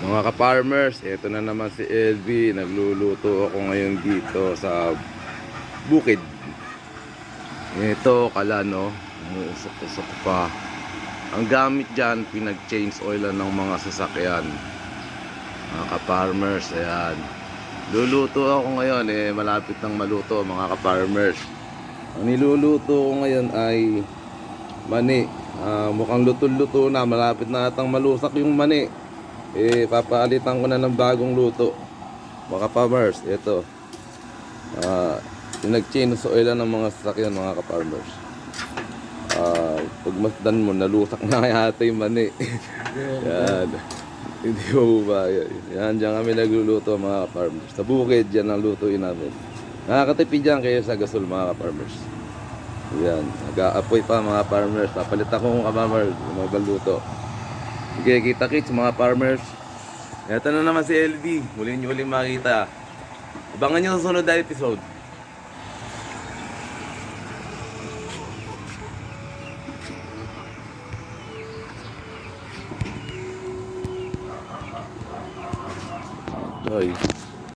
Mga ka-farmers, ito na naman si LV. Nagluluto ako ngayon dito sa bukid. Ito, kalano. Usok-usok pa. Ang gamit dyan, pinag-change oil ng mga sasakyan. Mga ka-farmers, ayan. Luluto ako ngayon, malapit nang maluto mga ka-farmers. Ang niluluto ko ngayon ay mani. Mukhang luto-luto na, malapit na atang malusak yung mani. Papalitan ko na ng bagong luto. Mga ka-farmers, ito. Pinag-change oil ng mga sasakyan mga ka-farmers. Pag masdan mo, nalusak na yata yung mani. Yan. Hindi mo ba? Yan, dyan kami nagluluto mga ka-farmers. Sa bukid, dyan ang lutuin namin. Nakakatipid dyan kayo sa gasol mga ka-farmers. Yan, nag-aapoy pa mga farmers. Papalit ako ng ka-farmers, magluto. Okay, kita-kits mga farmers. Ito na naman si LV. Muli nyo ulit makita. Abangan nyo sa sunod na episode. Ay.